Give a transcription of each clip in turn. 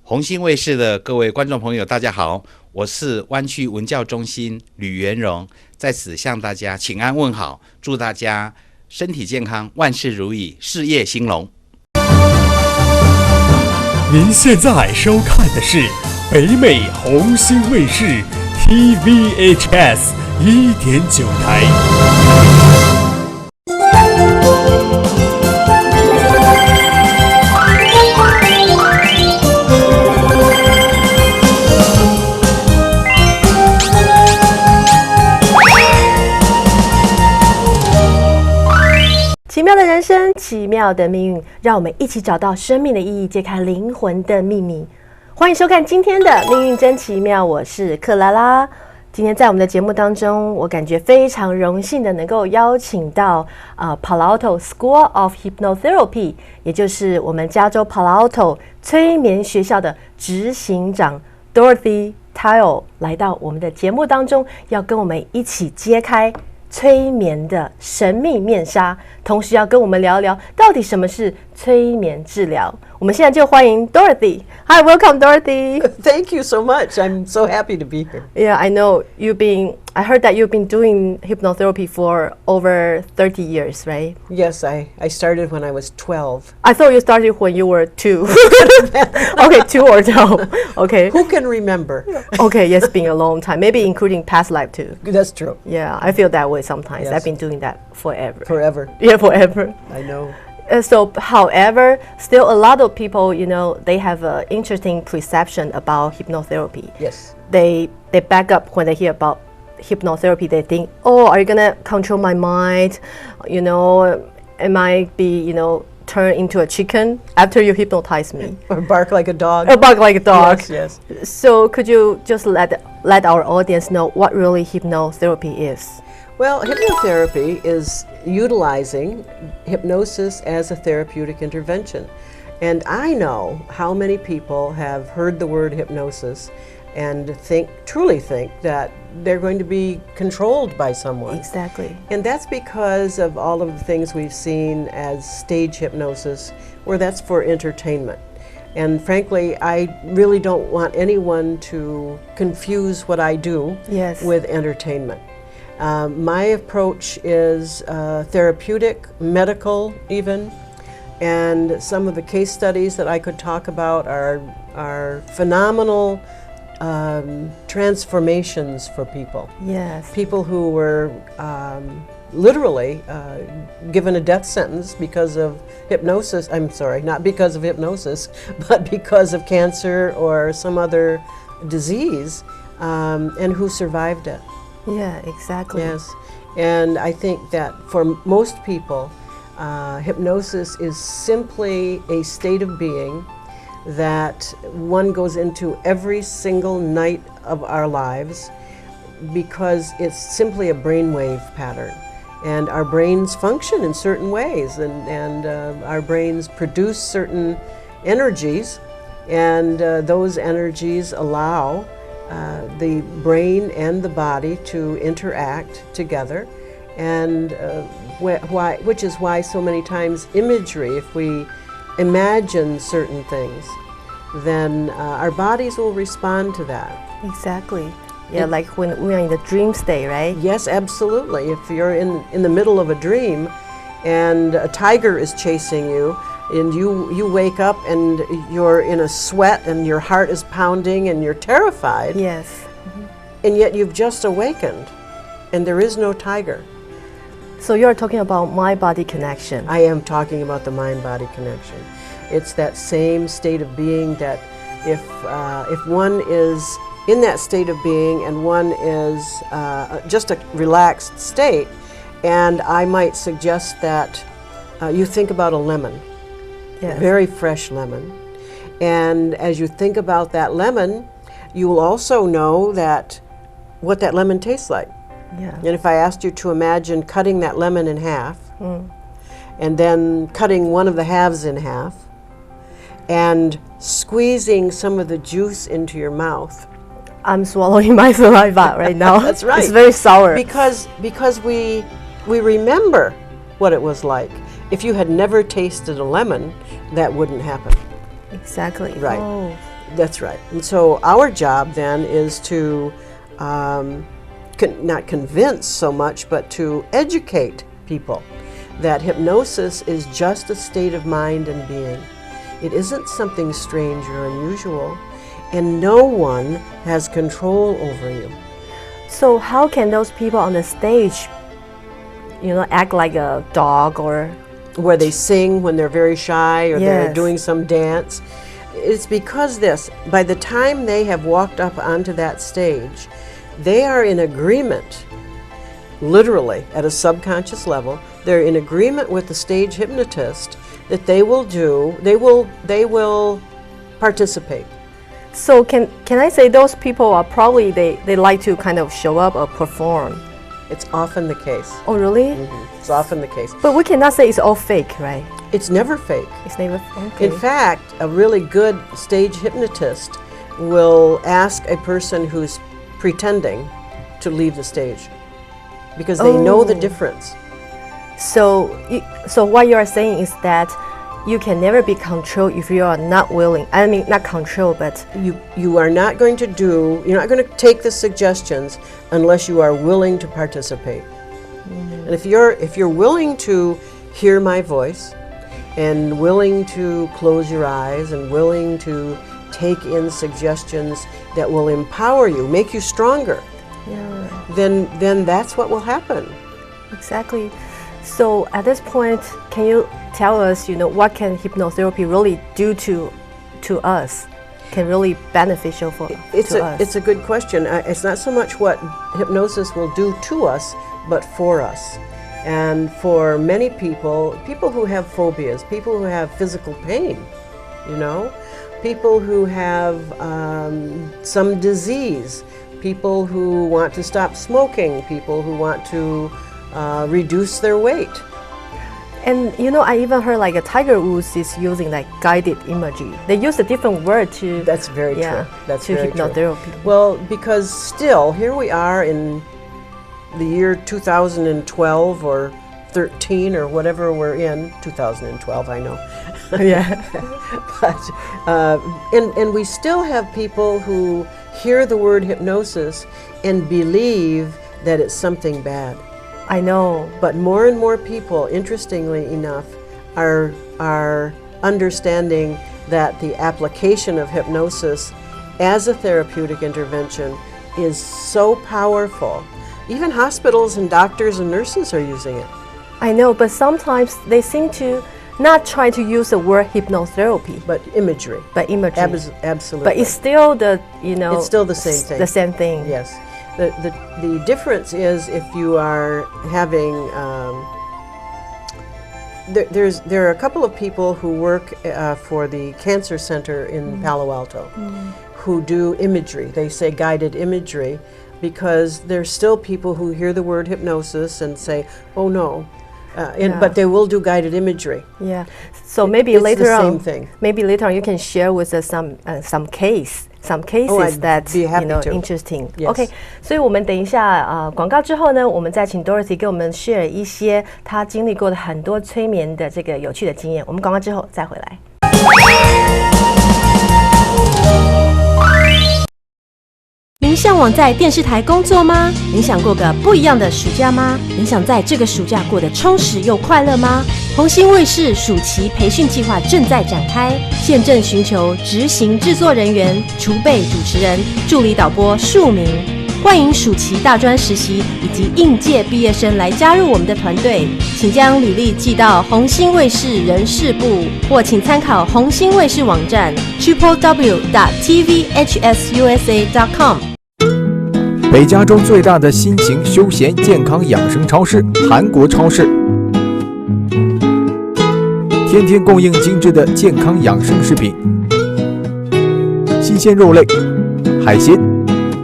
红星卫视的各位观众朋友，大家好，我是湾区文教中心吕元荣，在此向大家请安问好，祝大家身体健康，万事如意，事业兴隆。您现在收看的是北美红星卫视 TVHS 1.9台。奇妙的人生，奇妙的命运，让我们一起找到生命的意义，揭开灵魂的秘密。欢迎收看今天的《命运真奇妙》，我是克拉拉。今天在我们的节目当中，我感觉非常荣幸的能够邀請到Palo Alto School of Hypnotherapy， 也就是我们加州 Palo Alto 催眠学校的执行长 Dorothy Tile 来到我们的节目当中，要跟我们一起揭开催眠的神秘面纱，同时要跟我们聊一聊到底什么是催眠治疗。我们现在就欢迎 Dorothy。 Hi, welcome Dorothy. Thank you so much. I'm so happy to be here. Yeah, I know I heard that you've been doing hypnotherapy for over 30 years, right? Yes, I started when I was 12. I thought you started when you were 2. Okay, 2 or 12. Okay. Who can remember? Okay, yes, it's been a long time. Maybe including past life too. That's true. Yeah, I feel that way sometimes. Yes. I've been doing that forever. Forever. Yeah, forever. I know. So, however, still a lot of people, they have an interesting perception about hypnotherapy. Yes. They back up when they hear about hypnotherapy. They think, oh, are you gonna control my mind? Am I be, turn into a chicken after you hypnotize me? Or bark like a dog. Or bark like a dog. Yes. So, could you just let our audience know what really hypnotherapy is? Well, hypnotherapy is utilizing hypnosis as a therapeutic intervention. And I know how many people have heard the word hypnosis and truly think that they're going to be controlled by someone. Exactly. And that's because of all of the things we've seen as stage hypnosis, where that's for entertainment. And frankly, I really don't want anyone to confuse what I do with entertainment. My approach is therapeutic, medical even, and some of the case studies that I could talk about are phenomenal transformations for people. Yes. People who were literally given a death sentence because of hypnosis. I'm sorry, not because of hypnosis, but because of cancer or some other disease, and who survived it. Yeah, exactly. Yes, and I think that for most people, hypnosis is simply a state of being that one goes into every single night of our lives because it's simply a brainwave pattern. And our brains function in certain ways, and our brains produce certain energies, and those energies allow the brain and the body to interact together, and which is why so many times imagery, if we imagine certain things, then our bodies will respond to that. Exactly. Yeah, like when we are in the dream state, right? Yes, absolutely. If you're in the middle of a dream and a tiger is chasing you, and you wake up and you're in a sweat and your heart is pounding and you're terrified. Yes. Mm-hmm. And yet you've just awakened and there is no tiger. So you're talking about mind-body connection. I am talking about the mind-body connection. It's that same state of being that if one is in that state of being and one is just a relaxed state, and I might suggest that you think about a lemon. Yes. Very fresh lemon. And as you think about that lemon, you will also know what that lemon tastes like. Yeah. And if I asked you to imagine cutting that lemon in half, and then cutting one of the halves in half, and squeezing some of the juice into your mouth. I'm swallowing my saliva right now. That's right. It's very sour. Because we remember what it was like. If you had never tasted a lemon, that wouldn't happen. Exactly. Right. Oh. That's right. And so our job then is to not convince so much, but to educate people that hypnosis is just a state of mind and being. It isn't something strange or unusual, and no one has control over you. So how can those people on the stage, act like a dog or Where they sing when they're very shy or they're Yes. doing some dance. It's because by the time they have walked up onto that stage, they are in agreement, literally at a subconscious level, they're in agreement with the stage hypnotist that they will participate. So can I say those people are probably they like to kind of show up or perform? It's often the case. Oh really? It's often the case. But we cannot say it's all fake, right? It's never fake. It's never okay. In fact, a really good stage hypnotist will ask a person who's pretending to leave the stage because they know the difference. So what you are saying is that you can never be controlled if you are not willing. I mean, not control, but You are not going to you're not going to take the suggestions unless you are willing to participate. And if you're willing to hear my voice and willing to close your eyes and willing to take in suggestions that will empower you, make you stronger, then that's what will happen. exactly. So at this point, can you tell us, what can hypnotherapy really do to us? Can really beneficial to us? It's a good question. It's not so much what hypnosis will do to us, but for us. And for many people who have phobias, people who have physical pain, people who have some disease, people who want to stop smoking, people who want to reduce their weight. And I even heard like a Tiger Woods is using like guided imagery. They use a different word to. That's very true. That's to very hypnotherapy. true. Well, because still here we are in the year 2012 or 13 or whatever we're in, 2012, I know. Yeah. But and we still have people who hear the word hypnosis and believe that it's something bad. I know. But more and more people, interestingly enough, are understanding that the application of hypnosis as a therapeutic intervention is so powerful. Even hospitals and doctors and nurses are using it. I know, but sometimes they seem to not try to use the word hypnotherapy, But imagery. but imagery. Absolutely. But it's still It's still the same thing. The same thing. Yes. The difference is if you are having there are a couple of people who work for the cancer center in Palo Alto who do imagery. They say guided imagery because there's still people who hear the word hypnosis and say, oh no, but they will do guided imagery. Yeah. So maybe It's later the on, same thing. maybe later on you can share with us some cases I'd that be happy to. interesting. Yes. OK， 所以我们等一下广告之后呢，我们再请 Dorothy 给我们 share 一些她经历过的很多催眠的这个有趣的经验。我们广告之后再回来。您向往在电视台工作吗？您想过个不一样的暑假吗？您想在这个暑假过得充实又快乐吗？红星卫视暑期培训计划正在展开，现正寻求执行制作人员、储备主持人、助理导播数名。欢迎暑期大专实习以及应届毕业生来加入我们的团队，请将履历寄到红星卫视人事部，或请参考红星卫视网站 www.tvhsusa.com。北加州最大的新型休闲健康养生超市——韩国超市，天天供应精致的健康养生食品、新鲜肉类、海鲜、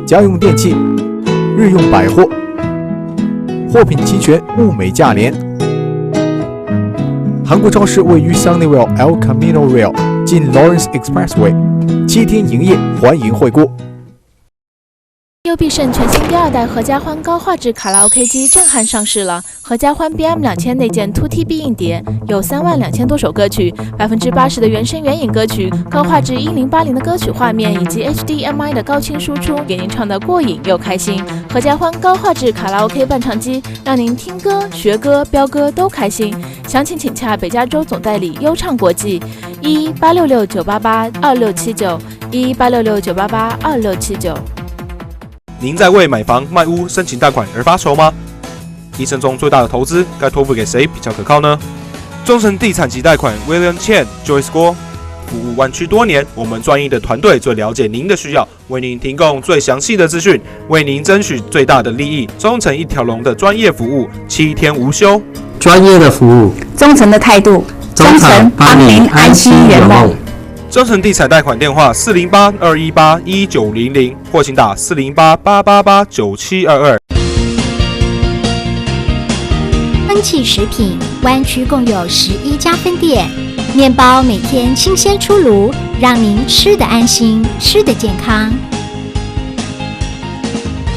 家用电器、日用百货，货品齐全，物美价廉。韩国超市位于 Sunnyvale El Camino Real， 近 Lawrence Expressway， 7天营业，欢迎惠顾。优必胜全新第2代合家欢高画质卡拉 OK 机震撼上市了。合家欢 BM2000内建 2TB 硬碟，有32000多首歌曲，80%的原声原影歌曲，高画质1080的歌曲画面以及 HDMI 的高清输出，给您唱得过瘾又开心。合家欢高画质卡拉 OK 伴唱机，让您听歌、学歌、飙歌都开心。详情请洽北加州总代理优唱国际，11866-988-2679，11866-988-2679。您在为买房、卖屋申请贷款而发愁吗？一生中最大的投资该托付给谁比较可靠呢？中诚地产及贷款 William Chen Joyce Guo 服务湾区多年，我们专业的团队最了解您的需要，为您提供最详细的资讯，为您争取最大的利益。中诚一条龙的专业服务，7天无休，专业的服务，忠诚的态度，忠诚帮您安心圆梦。中诚地产贷款电话408-218-1900，或请打408-888-9722。风气食品，湾区共有11家分店，面包每天新鲜出炉，让您吃得安心，吃得健康。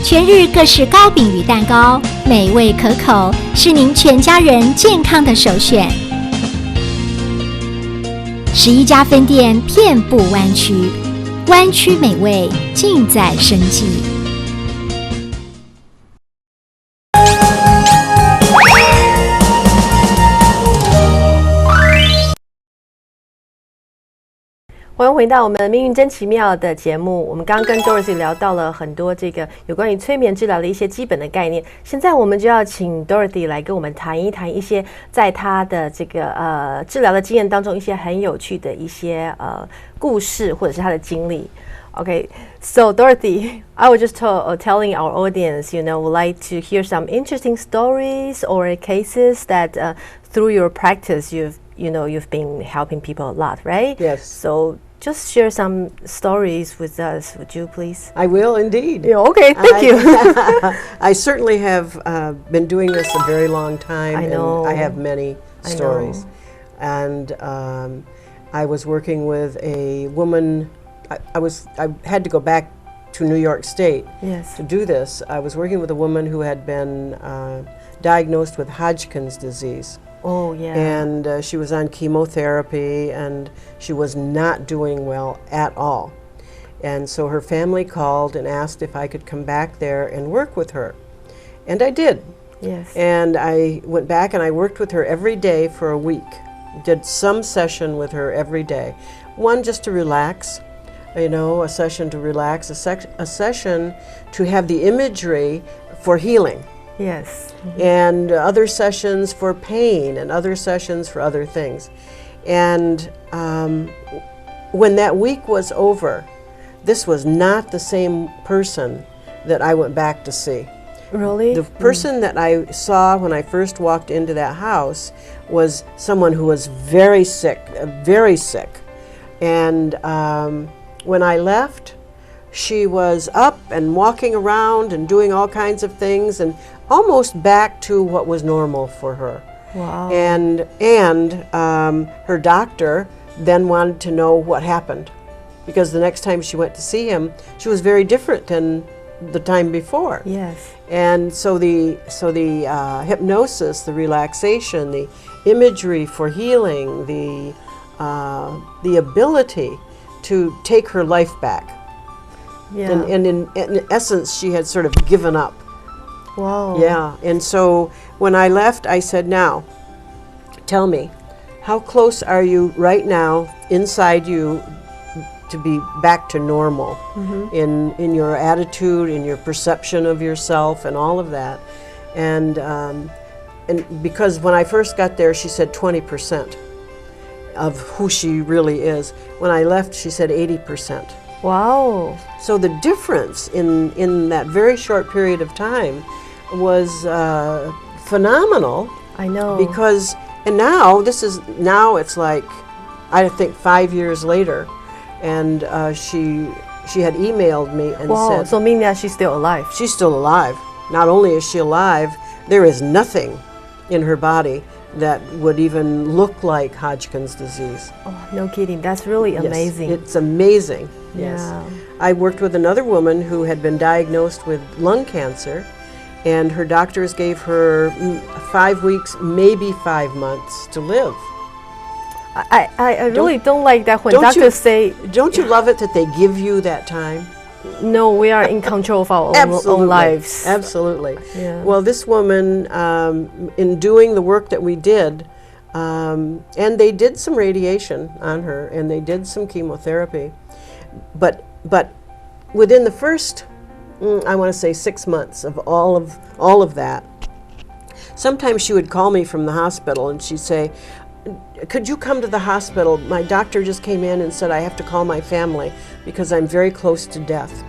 全日各式糕饼与蛋糕，美味可口，是您全家人健康的首选。11家分店遍布湾区，湾区美味尽在生技。欢迎回到我们命运真奇妙的节目。我们刚刚跟 Dorothy 聊到了很多这个有关于催眠治疗的一些基本的概念。现在我们就要请 Dorothy 来跟我们谈一谈一些在她的这个治疗的经验当中一些很有趣的一些故事或者是她的经历。Okay, so Dorothy, I was just telling our audience, would like to hear some interesting stories or cases that through your practice you've been helping people a lot, right? Yes. So just share some stories with us, would you please? I will indeed. Yeah, okay, thank you. I certainly have been doing this a very long time. I know. And I have many stories. And I was working with a woman. I had to go back to New York State to do this. I was working with a woman who had been diagnosed with Hodgkin's disease. Oh, yeah. And she was on chemotherapy, and she was not doing well at all. And so her family called and asked if I could come back there and work with her. And I did. Yes. And I went back and I worked with her every day for a week. Did some session with her every day. One just to relax, a session to relax, a session to have the imagery for healing. Yes. Mm-hmm. And other sessions for pain, and other sessions for other things. And when that week was over, this was not the same person that I went back to see. Really? The person that I saw when I first walked into that house was someone who was very sick, And when I left, she was up and walking around and doing all kinds of things and almost back to what was normal for her. Wow. And her doctor then wanted to know what happened, because the next time she went to see him, she was very different than the time before. Yes. And so the hypnosis, the relaxation, the imagery for healing, the ability to take her life back. Yeah. And in essence, she had sort of given up. Wow. Yeah. And so when I left, I said, now, tell me, how close are you right now inside you to be back to normal in your attitude, in your perception of yourself, and all of that? And because when I first got there, she said 20% of who she really is. When I left, she said 80%. Wow. So the difference in that very short period of time was phenomenal. I know. Because, and now it's like, I think 5 years later, and she had emailed me and said, so meaning that she's still alive. She's still alive. Not only is she alive, there is nothing in her body that would even look like Hodgkin's disease. Oh, no kidding. That's really Yes, amazing. it's amazing. Yes. Yeah. I worked with another woman who had been diagnosed with lung cancer, and her doctors gave her 5 weeks, maybe 5 months to live. I really don't like that when don't you- doctors say, Don't you love it that they give you that time? no, we are in control of our own lives. Absolutely. Yeah. Well, this woman, in doing the work that we did, and they did some radiation on her, and they did some chemotherapy, but within the first, I want to say 6 months of all of that, sometimes she would call me from the hospital and she'd say, could you come to the hospital? My doctor just came in and said I have to call my family because I'm very close to death.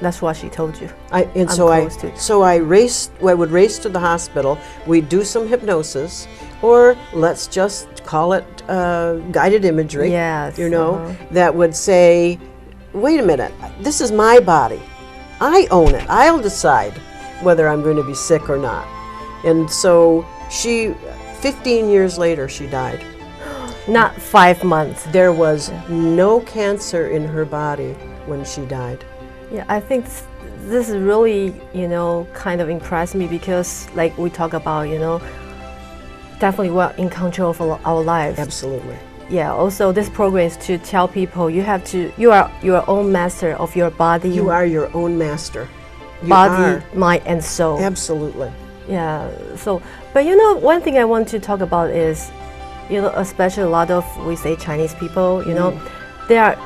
That's what she told you. I would race to the hospital. We'd do some hypnosis, or let's just call it guided imagery. Yes, you know, that would say, wait a minute, this is my body. I own it. I'll decide whether I'm going to be sick or not. And so 15 years later, she died. Not 5 months. There was no cancer in her body when she died. Yeah, I think this is really, kind of impressed me because, like we talk about, definitely we're in control of our lives. Absolutely. Yeah. Also, this program is to tell people you are your own master of your body. You are your own master. You body, are. mind, and soul. Absolutely. Yeah. So, but one thing I want to talk about is, especially a lot of we say Chinese people, they are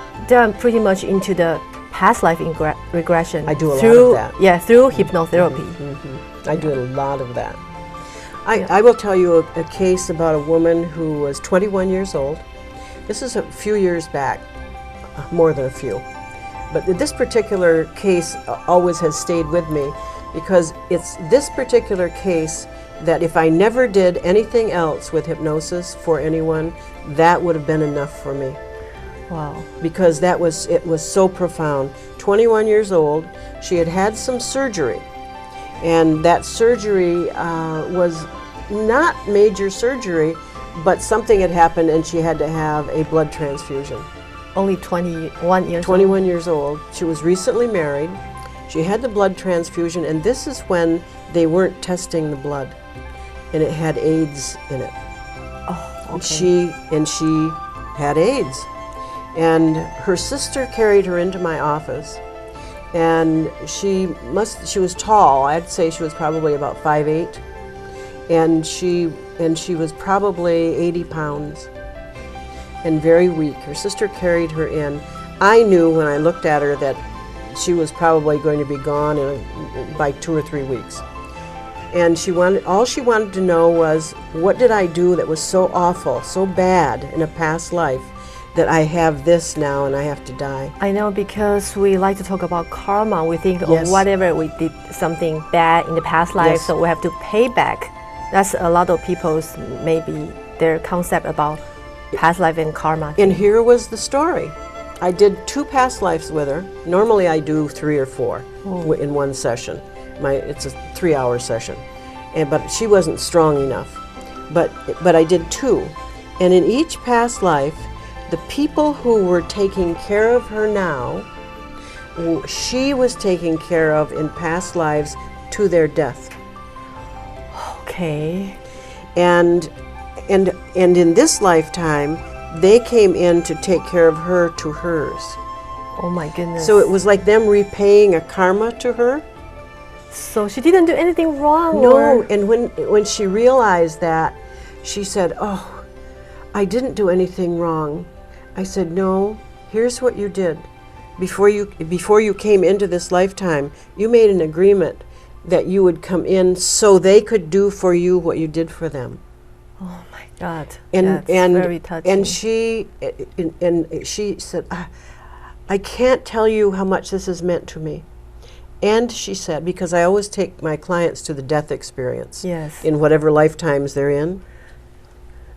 pretty much into the past life regression. I do a lot of that. Yeah, through hypnotherapy. I do a lot of that. I will tell you a case about a woman who was 21 years old. This is a few years back, more than a few. But this particular case always has stayed with me because it's this particular case that if I never did anything else with hypnosis for anyone, that would have been enough for me. Wow. Because it was so profound. 21 years old, she had had some surgery, and that surgery was not major surgery, but something had happened and she had to have a blood transfusion. Only 21 years 21 years old. She was recently married. She had the blood transfusion, and this is when they weren't testing the blood, and it had AIDS in it. Oh, okay. She had AIDS. And her sister carried her into my office, and she was tall. I'd say she was probably about 5'8", and she was probably 80 pounds and very weak. Her sister carried her in. I knew when I looked at her that she was probably going to be gone by 2 or 3 weeks. And all she wanted to know was, what did I do that was so awful, so bad in a past life, that I have this now and I have to die? I know, because we like to talk about karma. We think, Yes. whatever we did something bad in the past life, Yes. so we have to pay back. That's a lot of people's maybe their concept about past life and karma. And here was the story. I did 2 past lives with her. Normally I do 3 or 4 in one session. It's a 3-hour session, but she wasn't strong enough. But I did 2, and in each past life, the people who were taking care of her now, she was taken care of in past lives to their death. Okay. And in this lifetime, they came in to take care of her to hers. Oh my goodness. So it was like them repaying a karma to her. So she didn't do anything wrong? No, or? and when she realized that, she said, "Oh, I didn't do anything wrong." I said, "No, here's what you did. Before you came into this lifetime, you made an agreement that you would come in so they could do for you what you did for them." Oh my God. And That's very touching. And she said, "I can't tell you how much this has meant to me." And she said, because I always take my clients to the death experience. Yes. In whatever lifetimes they're in.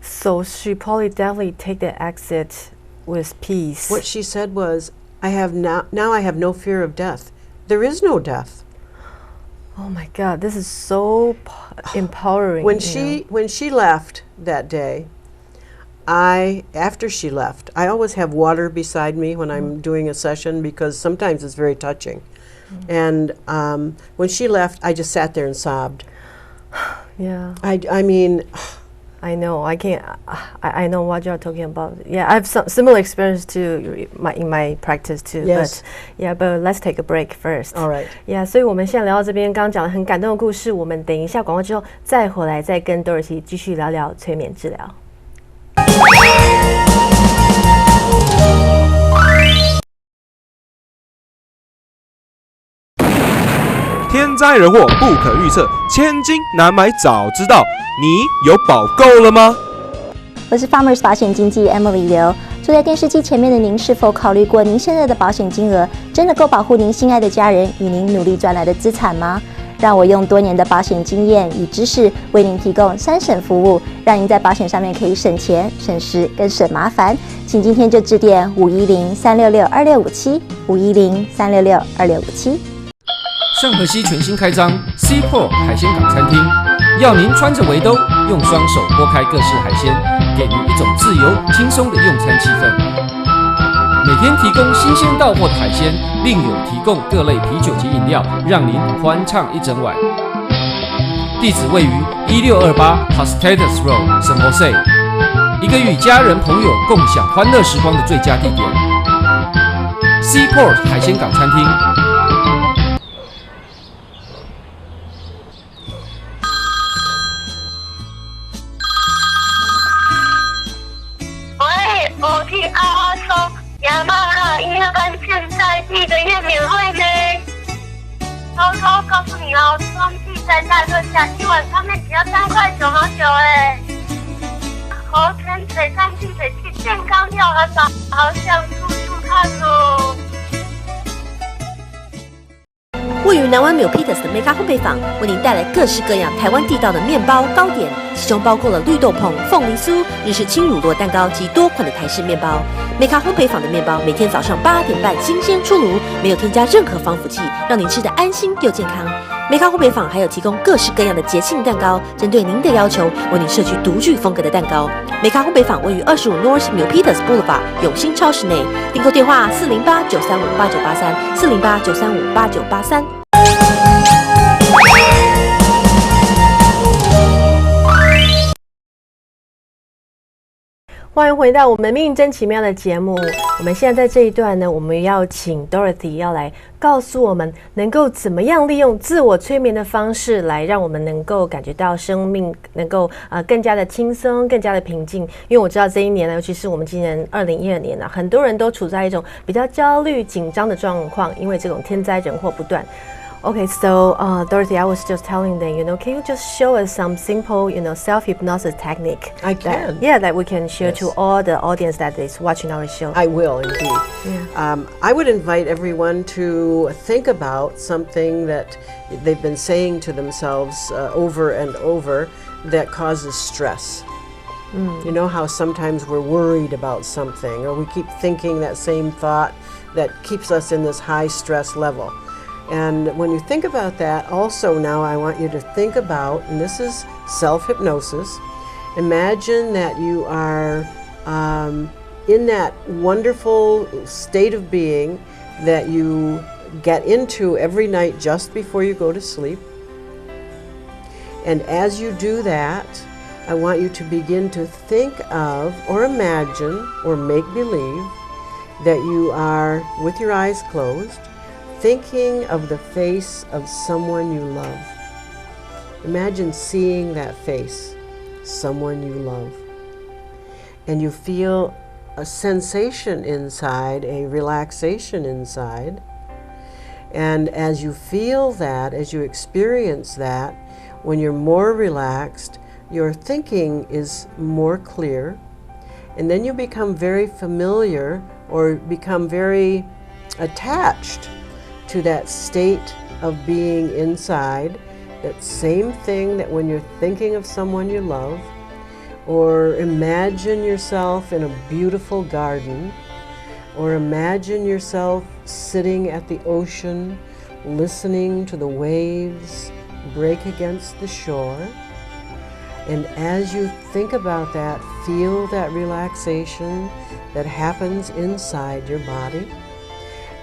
So she probably definitely take the exit with peace. What she said was, now I have no fear of death. There is no death. Oh my God, this is so empowering. When she left that day, after she left, I always have water beside me when I'm doing a session because sometimes it's very touching. And when she left, I just sat there and sobbed. Yeah. I mean, I know. I can't. I know what you're talking about. Yeah, I have some similar experience in my practice too. Yes. But let's take a break first. All right. Yeah. 所以我们现在聊到这边，刚刚讲了很感动的故事，我们等一下广告之后再回来，再跟 Dorothy 继续聊聊催眠治疗。天灾人祸不可预测，千金难买早知道。你有保够了吗？我是 Farmers 保险经纪 Emily 刘。坐在电视机前面的您，是否考虑过您现在的保险金额真的够保护您心爱的家人与您努力赚来的资产吗？让我用多年的保险经验与知识，为您提供3省服务，让您在保险上面可以省钱、省时跟省麻烦。请今天就致电510-366-2657，510-366-2657。上河溪全新开张 Seaport 海鲜港餐厅，要您穿着围兜，用双手拨开各式海鲜，给您一种自由轻松的用餐气氛。每天提供新鲜到货的海鲜，另有提供各类啤酒及饮料，让您欢畅一整晚。地址位于1628 Hostates Road， San Jose， 一个与家人朋友共享欢乐时光的最佳地点。Seaport 海鲜港餐厅。我听阿花说，雅马哈音乐班现在1个月免费呢。偷偷告诉你哦，冬季3大特价，一晚上面只要3块99哎。河泉水上净水器，健康又环保，好想住住看哦。位于南湾 Milpitas 的 Mega 烘焙坊，为您带来各式各样台湾地道的面包糕点，其中包括了绿豆椪、凤梨酥、日式轻乳酪蛋糕及多款的台式面包。Mega 烘焙坊的面包每天早上8点半新鲜出炉，没有添加任何防腐剂，让您吃得安心又健康。Mega 烘焙坊还有提供各式各样的节庆蛋糕，针对您的要求，为您设计独具风格的蛋糕。Mega 烘焙坊位于25 North Milpitas Boulevard 永兴超市内，订购电话408-935-8983，408-935-8983。欢迎回到我们命运真奇妙的节目。我们现在在这一段呢，我们要请 Dorothy 要来告诉我们，能够怎么样利用自我催眠的方式，来让我们能够感觉到生命能够更加的轻松，更加的平静。因为我知道这一年呢，尤其是我们今年2012年呢，很多人都处在一种比较焦虑、紧张的状况，因为这种天灾人祸不断。Okay, so Dorothy, I was just telling them, can you just show us some simple, self-hypnosis technique? I can. That we can share to all the audience that is watching our show. I will indeed. Yeah. I would invite everyone to think about something that they've been saying to themselves over and over that causes stress. You know how sometimes we're worried about something, or we keep thinking that same thought that keeps us in this high stress level. And when you think about that, also now I want you to think about, and this is self-hypnosis, imagine that you are in that wonderful state of being that you get into every night just before you go to sleep. And as you do that, I want you to begin to think of or imagine or make believe that you are, with your eyes closed, thinking of the face of someone you love. Imagine seeing that face, someone you love. And you feel a sensation inside, a relaxation inside. And as you feel that, as you experience that, when you're more relaxed, your thinking is more clear. And then you become very familiar or become very attached to that state of being inside, that same thing that when you're thinking of someone you love, or imagine yourself in a beautiful garden, or imagine yourself sitting at the ocean listening to the waves break against the shore. And as you think about that, feel that relaxation that happens inside your body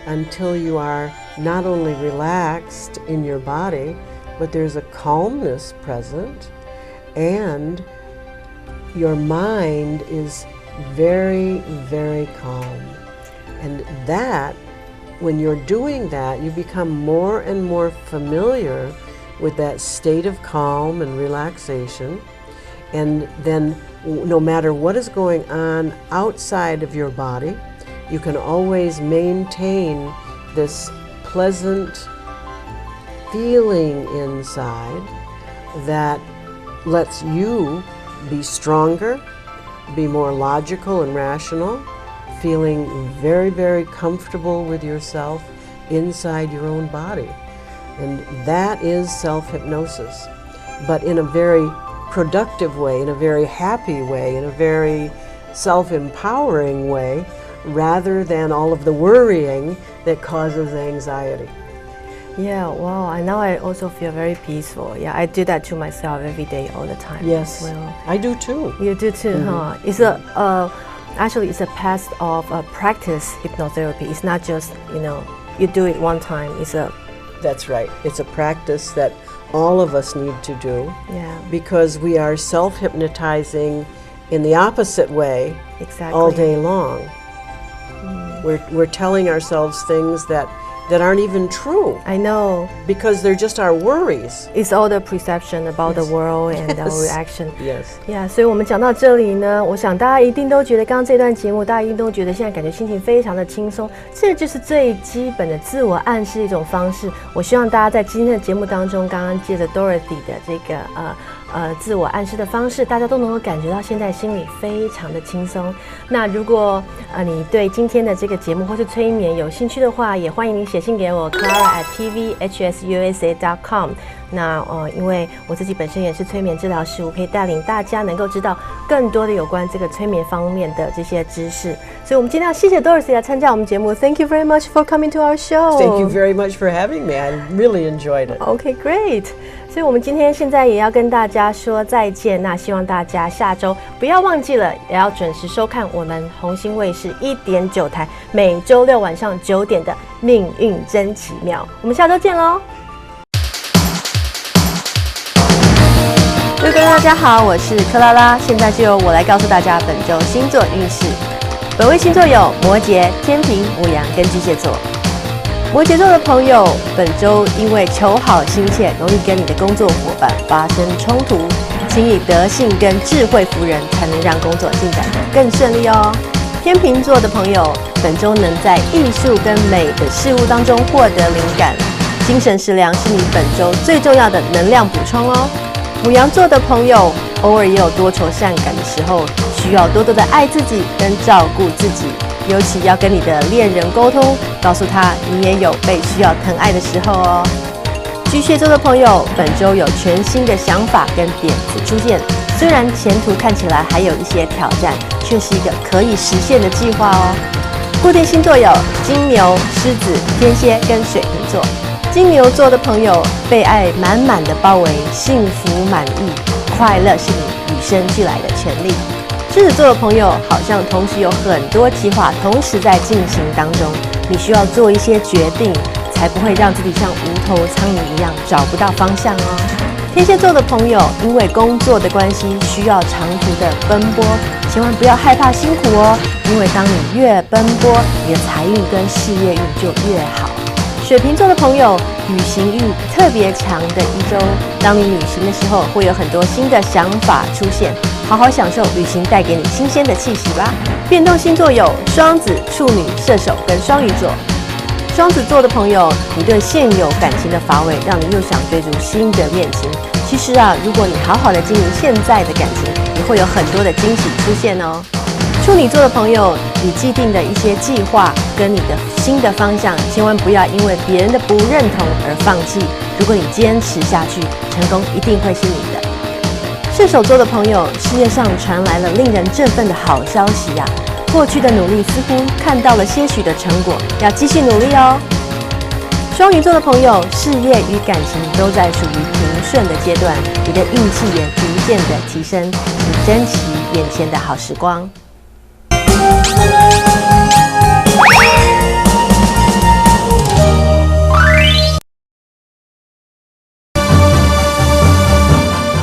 until you are not only relaxed in your body, but there's a calmness present and your mind is very, very calm. And that, when you're doing that, you become more and more familiar with that state of calm and relaxation. And then no matter what is going on outside of your body, you can always maintain this pleasant feeling inside that lets you be stronger, be more logical and rational, feeling very, very comfortable with yourself inside your own body. And that is self-hypnosis, but in a very productive way, in a very happy way, in a very self-empowering way, rather than all of the worrying that causes anxiety. Yeah, wow. And now I also feel very peaceful. Yeah, I do that to myself every day, all the time. Yes, well, I do too. You do too, huh? It's actually it's a path of practice hypnotherapy. It's not just, you do it one time. That's right. It's a practice that all of us need to do. Yeah. Because we are self-hypnotizing in the opposite way. Exactly. All day long. We're telling ourselves things that aren't even true. I know. Because they're just our worries. It's all the perception about Yes. the world and Yes. our reaction. Yes. Yeah,所以我们讲到这里呢，我想大家一定都觉得，刚刚这段节目，大家一定都觉得现在感觉心情非常的轻松，这就是最基本的自我暗示一种方式。我希望大家在今天的节目当中，刚刚借着 Dorothy 的这个自我暗示的方式，大家都能够感觉到现在心里非常的轻松。那如果你对今天的这个节目或是催眠有兴趣的话，也欢迎你写信给我 Clara@tvhsusa.com。那因为我自己本身也是催眠治疗师，我可以带领大家能够知道更多的有关这个催眠方面的这些知识。所以我们今天要谢谢 Dorothy 来参加我们节目。Thank you very much for coming to our show. Thank you very much for having me. I really enjoyed it. Okay, great. 所以我们今天现在也要跟大家说再见。那希望大家下周不要忘记了，也要准时收看我们红星卫视1.9台每周六晚上9点的《命运真奇妙》。我们下周见喽！各位观众大家好，我是克拉拉，现在就由我来告诉大家本周星座运势。本位星座有摩羯、天秤、牡羊跟巨蟹座。摩羯座的朋友，本周因为求好心切，容易跟你的工作伙伴发生冲突，请以德性跟智慧服人，才能让工作进展得更顺利哦。天秤座的朋友，本周能在艺术跟美的事物当中获得灵感，精神食粮是你本周最重要的能量补充哦。牡羊座的朋友，偶尔也有多愁善感的时候，需要多多的爱自己跟照顾自己，尤其要跟你的恋人沟通，告诉他你也有被需要疼爱的时候哦。巨蟹座的朋友，本周有全新的想法跟点子出现，虽然前途看起来还有一些挑战，却是一个可以实现的计划哦。固定星座有金牛、狮子、天蝎跟水瓶座。金牛座的朋友，被爱满满的包围，幸福满意，快乐是你与生俱来的权利。狮子座的朋友，好像同时有很多计划同时在进行当中，你需要做一些决定，才不会让自己像无头苍蝇一样找不到方向哦。天蝎座的朋友，因为工作的关系需要长途的奔波，千万不要害怕辛苦哦，因为当你越奔波，你的财运跟事业运就越好。水瓶座的朋友，旅行欲特别强的一周，当你旅行的时候，会有很多新的想法出现，好好享受旅行带给你新鲜的气息吧。变动星座有双子、处女、射手跟双鱼座。双子座的朋友，你对现有感情的乏味，让你又想追逐新的恋情。其实如果你好好的经营现在的感情，你会有很多的惊喜出现哦。处女座的朋友，你既定的一些计划跟你的新的方向，千万不要因为别人的不认同而放弃。如果你坚持下去，成功一定会是你的。射手座的朋友，事业上传来了令人振奋的好消息呀！过去的努力似乎看到了些许的成果，要继续努力哦。双鱼座的朋友，事业与感情都在属于平顺的阶段，你的运气也逐渐的提升，请珍惜眼前的好时光。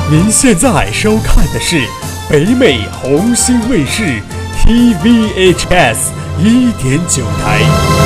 您现在收看的是北美红星卫视 TVHS 1.9台。